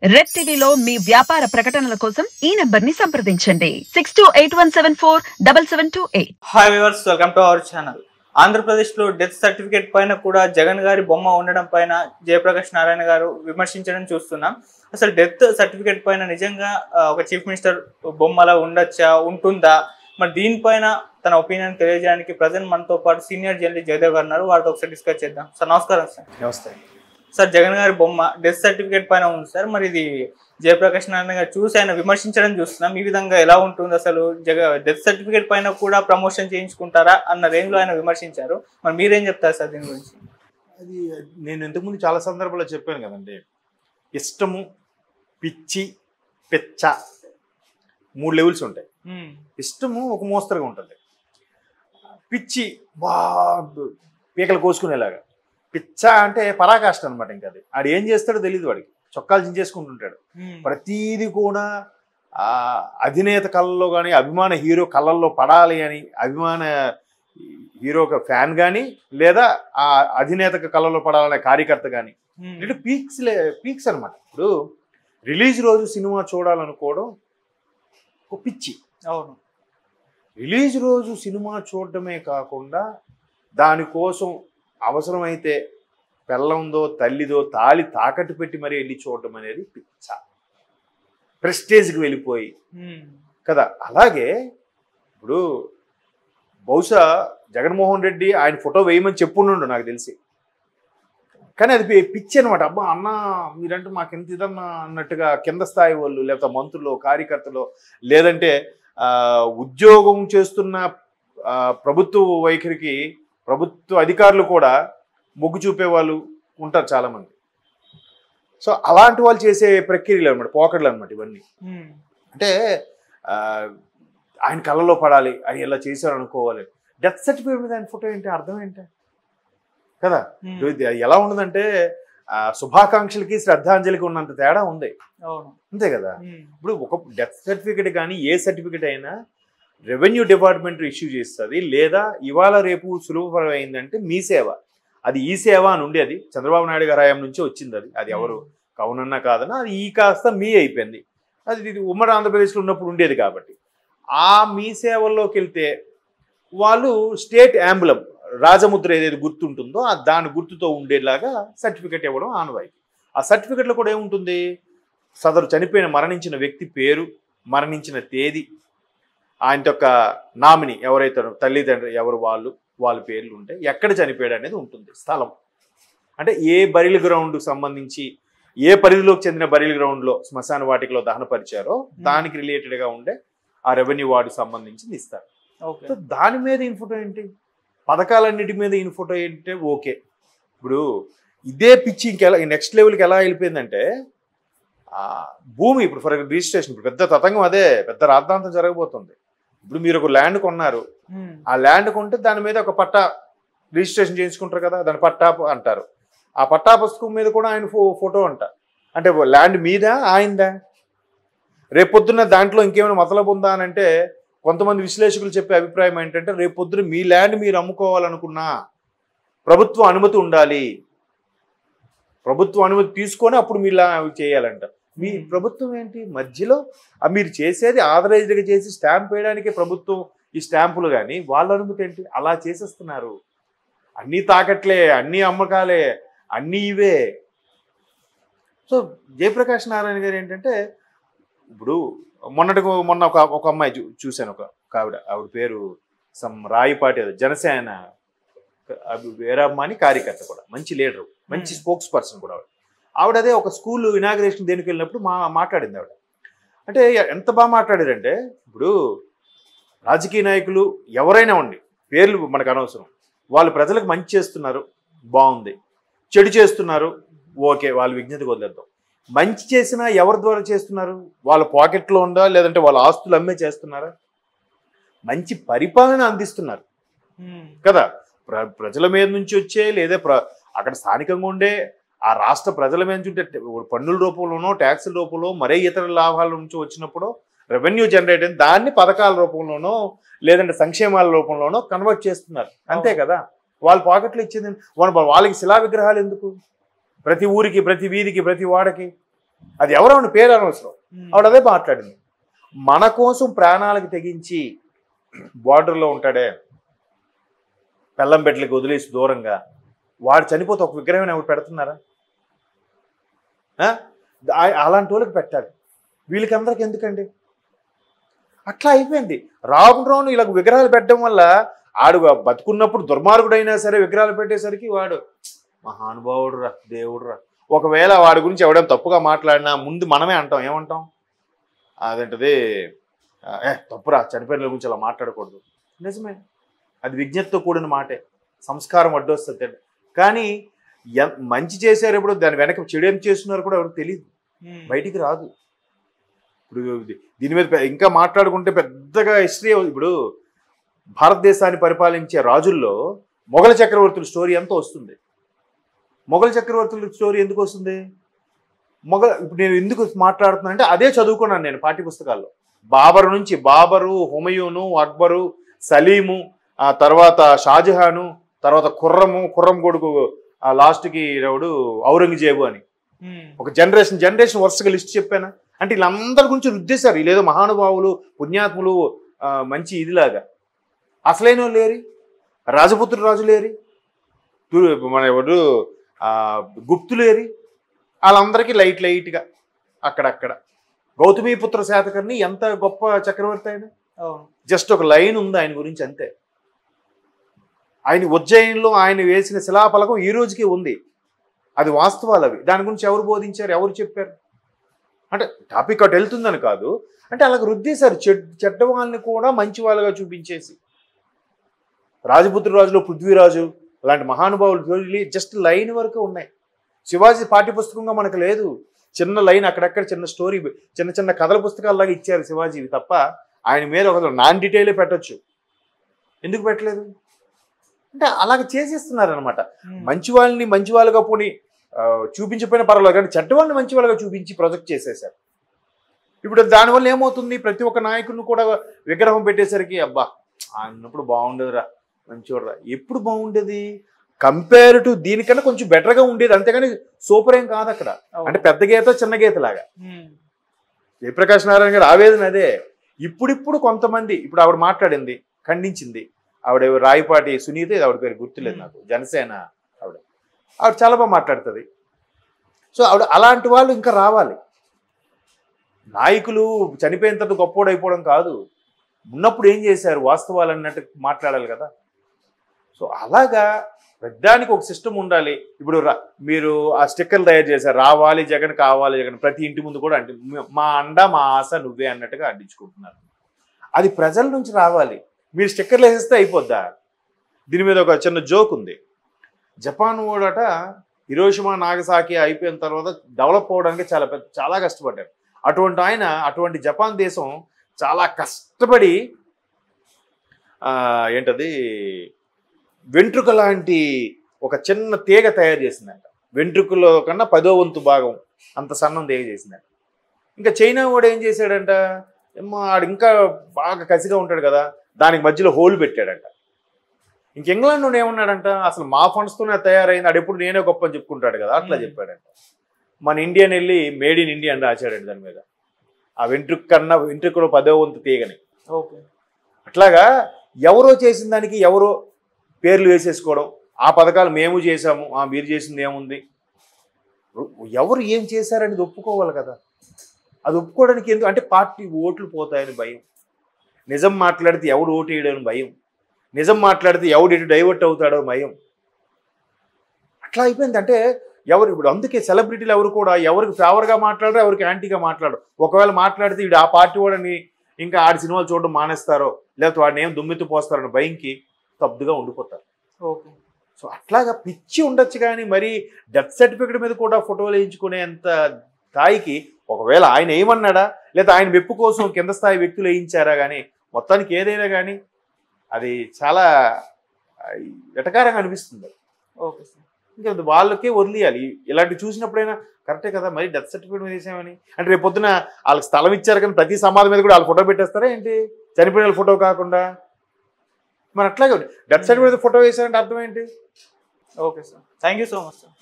Red టీవీలో మీ వ్యాపార ప్రకటనల కోసం ఈ నంబర్ ని సంప్రదించండి 6281747728. Hi viewers, welcome to our channel. ఆంధ్రప్రదేశ్లో డెత్ సర్టిఫికేట్ పైన కూడా జగన్ గారి బొమ్మ ఉండడం పైన జయప్రకాష్ నారాయణ గారు విమర్శించడం చూస్తున్నాం. అసలు డెత్ సర్టిఫికేట్ పైన నిజంగా ఒక చీఫ్ మినిస్టర్ బొమ్మ అలా ఉండొచ్చా, ఉంటుందా? మరి దీనిపైన తన ఒపీనియన్ తెలియజేయడానికి ప్రజెంట్ మనతో పాటు సీనియర్ జర్నలిస్ట్ జయదేవ్ గారు ఉన్నారు. వారితో ఒకసారి డిస్కస్ చేద్దాం. సార్ నమస్కారం. సార్ నమస్తే సార్, జగన్ గారి బొమ్మ డెత్ సర్టిఫికేట్ పైన ఉంది సార్. మరి ఇది జయప్రకాష్ నారాయణ గారు చూసి ఆయన విమర్శించడం చూస్తున్నాం. ఈ విధంగా ఎలా ఉంటుంది? అసలు డెత్ సర్టిఫికేట్ పైన కూడా ప్రమోషన్ చేయించుకుంటారా అన్న రేంజ్ లో ఆయన విమర్శించారు. మరి మీరేం చెప్తారు సార్ దీని గురించి? అది నేను ఇంతకుముందు చాలా సందర్భాల్లో చెప్పాను కదండి, ఇష్టము, పిచ్చి, పెచ్చ 3 లెవెల్స్ ఉంటాయి. ఇష్టము ఒక మోస్తరుగా ఉంటుంది, పిచ్చి బా పీకలు కోసుకునేలాగా. పిచ్చ అంటే పరాకాష్ట అనమాట. ఇంకా అది ఆడు ఏం చేస్తాడో తెలియదు, వాడికి చొక్కాలు చించేసుకుంటుంటాడు. ప్రతీది కూడా అధినేత కళ్ళల్లో కానీ అభిమాన హీరో కళ్ళల్లో పడాలి అని అభిమాన హీరో ఫ్యాన్ కానీ లేదా ఆ అధినేత కళ్ళల్లో పడాలనే కార్యకర్త కానీ అంటే పీక్స్ అనమాట. ఇప్పుడు రిలీజ్ రోజు సినిమా చూడాలనుకోవడం ఒక పిచ్చి. అవును, రిలీజ్ రోజు సినిమా చూడటమే కాకుండా దానికోసం అవసరమైతే పెళ్ళందో తల్లిదో తాళి తాకట్టు పెట్టి మరీ వెళ్ళి చూడటం అనేది పిచ్చ, ప్రెస్టేజ్కి వెళ్ళిపోయి కదా. అలాగే ఇప్పుడు బహుశా జగన్మోహన్ రెడ్డి ఆయన ఫోటో వేయమని చెప్పుండు నాకు తెలిసి, కానీ అది పిచ్చి అనమాట. అబ్బా అన్న మీరంటే మాకు ఎంత ఇదన్నా అన్నట్టుగా కింద స్థాయి వాళ్ళు లేకపోతే మంత్రులు, కార్యకర్తలు, లేదంటే ఉద్యోగం చేస్తున్న ప్రభుత్వ వైఖరికి ప్రభుత్వ అధికారులు కూడా మొగ్గు చూపే వాళ్ళు ఉంటారు చాలామంది. సో అలాంటి వాళ్ళు చేసే ప్రక్రియలు అనమాట, పోకడలు అనమాట ఇవన్నీ. అంటే ఆయన కళ్ళలో పడాలి, ఆయన ఇలా చేశారు అనుకోవాలి. డెత్ సర్టిఫికేట్ మీద ఆయన ఫోటో ఏంటి, అర్థం ఏంటి కదా. ఎలా ఉండదంటే శుభాకాంక్షలకి శ్రద్ధాంజలికి ఉన్నంత తేడా ఉంది, అంతే కదా. ఇప్పుడు ఒక డెత్ సర్టిఫికేట్ కానీ ఏ సర్టిఫికేట్ అయినా రెవెన్యూ డిపార్ట్మెంట్ ఇష్యూ చేస్తుంది, లేదా ఇవాళ రేపు సులభపరమైందంటే మీ సేవ, అది ఈ సేవ అని ఉండేది. చంద్రబాబు నాయుడు గారి హయాం నుంచి వచ్చింది అది ఎవరు కౌనన్నా కాదన్నా అది ఈ కాస్త మీ అయిపోయింది. అది ఉమ్మడి ఆంధ్రప్రదేశ్లో ఉన్నప్పుడు ఉండేది కాబట్టి ఆ మీ సేవల్లోకి వెళ్తే వాళ్ళు స్టేట్ యాంబులం రాజముద్ర ఏదైతే గుర్తుంటుందో దాని గుర్తుతో ఉండేలాగా సర్టిఫికెట్ ఇవ్వడం ఆనవాయితీ. ఆ సర్టిఫికెట్లో కూడా ఏముంటుంది, సదరు చనిపోయిన మరణించిన వ్యక్తి పేరు, మరణించిన తేదీ, ఆయన యొక్క నామిని ఎవరైతే తల్లిదండ్రులు ఎవరు వాళ్ళ పేర్లు ఉంటాయి, ఎక్కడ చనిపోయాడు అనేది ఉంటుంది, స్థలం అంటే ఏ బరిల్ గ్రౌండ్కి సంబంధించి ఏ పరిధిలోకి చెందిన బరిల్ గ్రౌండ్లో శ్మశాన వాటికలో దహనపరిచారో దానికి రిలేటెడ్గా ఉండే ఆ రెవెన్యూ వార్డుకి సంబంధించింది ఇస్తారు. సో దాని మీద ఇన్ఫోటో ఏంటి, పథకాలన్నిటి మీద ఇన్ఫోటో ఏంటంటే ఓకే. ఇప్పుడు ఇదే పిచ్చి ఇంకెలా నెక్స్ట్ లెవెల్కి ఎలా వెళ్ళిపోయిందంటే భూమి, ఇప్పుడు ఫర్ రిజిస్ట్రేషన్, ఇప్పుడు పెద్ద తతంగం అదే, పెద్ద రాద్ధాంతం జరగబోతుంది. ఇప్పుడు మీరు ఒక ల్యాండ్ కొన్నారు, ఆ ల్యాండ్ కొంటే దాని మీద ఒక పట్టా రిజిస్ట్రేషన్ చేయించుకుంటారు కదా, దాని పట్టా అంటారు. ఆ పట్టా పుస్తకం మీద కూడా ఆయన ఫోటో అంటే ల్యాండ్ మీద ఆయిందా, రేపొద్దున్న దాంట్లో ఇంకేమైనా మతలబు ఉందా అని అంటే కొంతమంది విశ్లేషకులు చెప్పే అభిప్రాయం ఏంటంటే రేపొద్దున మీ ల్యాండ్ మీరు అమ్ముకోవాలనుకున్నా ప్రభుత్వ అనుమతి ఉండాలి, ప్రభుత్వ అనుమతి తీసుకొని అప్పుడు మీరు చేయాలంట. మీ ప్రభుత్వం ఏంటి మధ్యలో మీరు చేసేది ఆథరైజ్డ్గా చేసి స్టాంప్ వేయడానికి ప్రభుత్వం ఈ స్టాంపులు, కానీ వాళ్ళ అనుమతి ఏంటి, అలా చేసేస్తున్నారు. అన్నీ తాకట్లే, అన్నీ అమ్మకాలే, అన్నీ ఇవే. సో జయప్రకాష్ నారాయణ గారు ఏంటంటే ఇప్పుడు మొన్న ఒక అమ్మాయి చూశాను, ఒక ఆవిడ పేరు రాయిపాటి, జనసేన వీరమ్మాని కార్యకర్త, కూడా మంచి లీడరు, మంచి స్పోక్స్ పర్సన్ కూడా ఆవిడ. అదే ఒక స్కూల్ ఇనాగ్రేషన్ దేనికి వెళ్ళినప్పుడు మాట్లాడింది ఆవిడ. అంటే ఎంత బాగా మాట్లాడారంటే, ఇప్పుడు రాజకీయ నాయకులు ఎవరైనా ఉండి పేర్లు మనకు అనవసరం, వాళ్ళు ప్రజలకు మంచి చేస్తున్నారు బాగుంది, చెడు చేస్తున్నారు ఓకే, వాళ్ళ విజ్ఞతకు వదిలేద్దాం. మంచి చేసినా ఎవరి ద్వారా చేస్తున్నారు, వాళ్ళ పాకెట్లో ఉందా లేదంటే వాళ్ళ ఆస్తులు అమ్మే చేస్తున్నారా, మంచి పరిపాలన అందిస్తున్నారు కదా. ప్రజల మీద నుంచి వచ్చే లేదా అక్కడ స్థానికంగా ఉండే ఆ రాష్ట్ర ప్రజల మీద నుంచి ఉంటే పన్నుల రూపంలోనో ట్యాక్సుల రూపంలో మరే ఇతర లాభాల నుంచి వచ్చినప్పుడు రెవెన్యూ జనరేట్ అయిన దాన్ని పథకాల రూపంలోనో లేదంటే సంక్షేమాల రూపంలోనో కన్వర్ట్ చేస్తున్నారు, అంతే కదా. వాళ్ళ పాకెట్లో ఇచ్చేది వాళ్ళకి శిలా విగ్రహాలు ఎందుకు, ప్రతి ఊరికి, ప్రతి వీధికి, ప్రతి వాడకి అది ఎవరో పేరు అనవసరం. ఆవిడ అదే మాట్లాడింది. మన కోసం ప్రాణాలకు తెగించి బార్డర్లో ఉంటాడే, పెళ్ళం బిడ్డలకి వదిలేసి దూరంగా, వాడు చనిపోతే ఒక విగ్రహం ఎవరు పెడుతున్నారా? అలాంటి వాళ్ళకి పెట్టాలి, వీళ్ళకి అందరికి ఎందుకండి? అట్లా అయిపోయింది. రాను రాను ఇలా విగ్రహాలు పెట్టడం వల్ల ఆడు బతుకున్నప్పుడు దుర్మార్గుడైనా సరే విగ్రహాలు పెట్టేసరికి వాడు మహానుభావుడు రా, దేవుడు రా. ఒకవేళ వాడి గురించి ఎవడైనా తప్పుగా మాట్లాడినా ముందు మనమే అంటాం, ఏమంటాం? అదేంటది, తప్పురా, చనిపోయిన గురించి అలా మాట్లాడకూడదు. నిజమే, అది విజ్ఞతతో కూడిన మాటే, సంస్కారం అడ్డొస్తుంది. కానీ మంచి చేశారు ఎప్పుడు, దాని వెనక చెడు ఏం చేస్తున్నారు కూడా ఎవరికి తెలియదు, బయటికి రాదు. ఇప్పుడు దీని మీద ఇంకా మాట్లాడుకుంటే పెద్దగా హిస్టరీ. ఇప్పుడు భారతదేశాన్ని పరిపాలించే రాజుల్లో మొఘల్ చక్రవర్తుల స్టోరీ ఎంత వస్తుంది. మొఘల్ చక్రవర్తుల స్టోరీ ఎందుకు వస్తుంది? ఇప్పుడు నేను ఎందుకు మాట్లాడుతున్నాను అంటే అదే చదువుకున్నాను నేను పాఠ్యపుస్తకాల్లో. బాబరు, హుమయూను, అక్బరు, సలీము, ఆ తర్వాత షాజహాను, తర్వాత ఖుర్రం కొడుకు లాస్ట్కి ఎవడు ఔరంగజేబు అని ఒక జనరేషన్ వరుసగా లిస్ట్ చెప్పానా? అంటే వీళ్ళందరి గురించి రుద్దేశారు. వీళ్ళేదో మహానుభావులు, పుణ్యాత్ములు, మంచి ఇదిలాగా. అసలైన లేరి, రాజపుత్రుడు రాజు లేరి, మన ఎవడు గుప్తులేరి, వాళ్ళందరికీ లైట్గా అక్కడక్కడ. గౌతమీపుత్ర శాతకర్ణి ఎంత గొప్ప చక్రవర్తి ఆయన, జస్ట్ ఒక లైన్ ఉంది ఆయన గురించి అంతే. ఆయన ఉజ్జయినిలో ఆయన వేసిన శిలాఫలకం ఈ రోజుకి ఉంది, అది వాస్తవాలు అవి. దాని గురించి ఎవరు బోధించారు, ఎవరు చెప్పారు? అంటే టాపిక్ అటు వెళ్తుందని కాదు, అంటే అలాగ రుద్దేశారు. చెడ్డ వాళ్ళని కూడా మంచి వాళ్ళగా చూపించేసి, రాజపుత్ర రాజులో పృథ్వీరాజు అలాంటి మహానుభావులు జస్ట్ లైన్ వరకు ఉన్నాయి. శివాజీ పాఠ్యపుస్తకంగా మనకు లేదు, చిన్న లైన్ అక్కడక్కడ, చిన్న స్టోరీ, చిన్న కథల పుస్తకాల్లాగా ఇచ్చారు శివాజీ తప్ప. ఆయన మీద ఒక నాన్ డీటెయిలే పెట్టచ్చు, ఎందుకు పెట్టలేదు అంటే అలాగ చేసేస్తున్నారు అనమాట. మంచి వాళ్ళని మంచి వాళ్ళగా పోనీ చూపించకపోయినా పర్వాలేదు, కానీ చెడ్డ వాళ్ళని మంచి వాళ్ళగా చూపించి ప్రొజెక్ట్ చేసేసారు. ఇప్పుడు దానివల్ల ఏమవుతుంది, ప్రతి ఒక్క నాయకుడిని కూడా విగ్రహం పెట్టేసరికి అబ్బా అన్నప్పుడు బాగుండదురా, మంచివాడురా. ఎప్పుడు బాగుండేది? కంపేర్ టు దీనికన్నా కొంచెం బెటర్గా ఉండేది, అంతేగాని సూపర్ ఏం కాదు అక్కడ. అంటే పెద్ద గీత చిన్న గీత లాగా. జయప్రకాష్ నారాయణ గారు ఆవేదన అదే. ఇప్పుడు కొంతమంది, ఇప్పుడు ఆవిడ మాట్లాడింది, ఖండించింది. ఆవిడ రాయపాటి సునీత, ఆవిడ పేరు గుర్తులేదు నాకు, జనసేన ఆవిడ చాలా బాగా మాట్లాడుతుంది. సో ఆవిడ అలాంటి వాళ్ళు ఇంకా రావాలి. నాయకులు చనిపోయిన తర్వాత గొప్పోడు అయిపోవడం కాదు, ఉన్నప్పుడు ఏం చేశారు వాస్తవాలు అన్నట్టు మాట్లాడాలి కదా. సో అలాగా పెద్దానికి ఒక సిస్టమ్ ఉండాలి. ఇప్పుడు మీరు ఆ స్టిక్కర్లు తయారు చేశారు, రావాలి జగన్, కావాలి జగన్, ప్రతి ఇంటి ముందు కూడా అంటే మా అండ మా ఆశ నువ్వే అన్నట్టుగా అంటించుకుంటున్నారు. అది ప్రజల నుంచి రావాలి. మీరు స్టిక్కర్లు వేసేస్తే అయిపోద్దా? దీని మీద ఒక చిన్న జోక్ ఉంది. జపాన్ వాడట హిరోషిమా నాగసాకి అయిపోయిన తర్వాత డెవలప్ అవ్వడానికి చాలా కష్టపడ్డారు. అటువంటి జపాన్ దేశం చాలా కష్టపడి ఏంటది వెంట్రుక లాంటి ఒక చిన్న తీగ తయారు చేసిందంట. వెంట్రుకలో కన్నా 10వ వంతు భాగం అంత సన్నం తీగ చేసిందంట. ఇంకా చైనా వాడు ఏం చేశాడంట, ఆడు ఇంకా బాగా కసిగా ఉంటాడు కదా, దానికి మధ్యలో హోల్ పెట్టాడంట. ఇంక ఇంగ్లాండ్ నుండి ఏమన్నాడంట, అసలు మా ఫండ్స్తోనే తయారైంది, ఆడెప్పుడు నేనే గొప్ప అని చెప్పుకుంటాడు కదా, అట్లా చెప్పాడంట. మన ఇండియన్ వెళ్ళి మేడ్ ఇన్ ఇండియా అని రాశాడండి దాని మీద, ఆ వెంట్రుకలో 10వ వంతు తీగని. అట్లాగా ఎవరో చేసిన దానికి ఎవరో పేర్లు వేసేసుకోవడం, ఆ పథకాలు మేము చేసాము, మీరు చేసింది ఏముంది, ఎవరు ఏం చేశారనేది ఒప్పుకోవాలి కదా. అది ఒప్పుకోవడానికి ఎందుకు అంటే పార్టీ ఓట్లు పోతాయని భయం, నిజం మాట్లాడితే ఎవడు ఓటు వేయడని భయం, నిజం మాట్లాడితే ఎవడు ఎటు డైవర్ట్ అవుతాడో భయం. అట్లా అయిపోయింది. అంటే ఎవరు ఇప్పుడు అందుకే సెలబ్రిటీలు ఎవరు కూడా ఎవరికి ఫేవర్గా మాట్లాడరు, ఎవరికి యాంటీగా మాట్లాడరు. ఒకవేళ మాట్లాడితే వీడు ఆ పార్టీ వాడని ఇంకా ఆడి సినిమాలు చూడడం మానేస్తారో, లేకపోతే వాడిని ఏం దుమ్మెత్తి పోస్తారని భయంకి స్తబ్దుగా ఉండిపోతారు. సో అట్లాగా పిచ్చి ఉండొచ్చు, కానీ మరి డెత్ సర్టిఫికేట్ మీద కూడా ఫోటోలు వేయించుకునేంత స్థాయికి ఒకవేళ ఆయన ఏమన్నాడా, లేదా ఆయన మెప్పు కోసం కింద స్థాయి వ్యక్తులు వేయించారా, కానీ మొత్తానికి ఏదైనా కానీ అది చాలా ఎటకారంగా అనిపిస్తుంది. ఓకే సార్, ఇంకా వాళ్ళకే వదిలేయాలి. ఇలాంటి చూసినప్పుడైనా కరెక్టే కదా, మరి డెత్ సర్టిఫికేట్ మీద వేసామని అంటే రేపు పొద్దున వాళ్ళకి స్థలం ఇచ్చారు కానీ ప్రతి సమాధి మీద కూడా వాళ్ళు ఫోటో పెట్టేస్తారా ఏంటి, చనిపోయిన ఫోటో కాకుండా? మరి అట్లాగే డెత్ సర్టిఫికేట్ ఫోటో వేసారంటే అర్థం ఏంటి? Okay sir, thank you so much sir.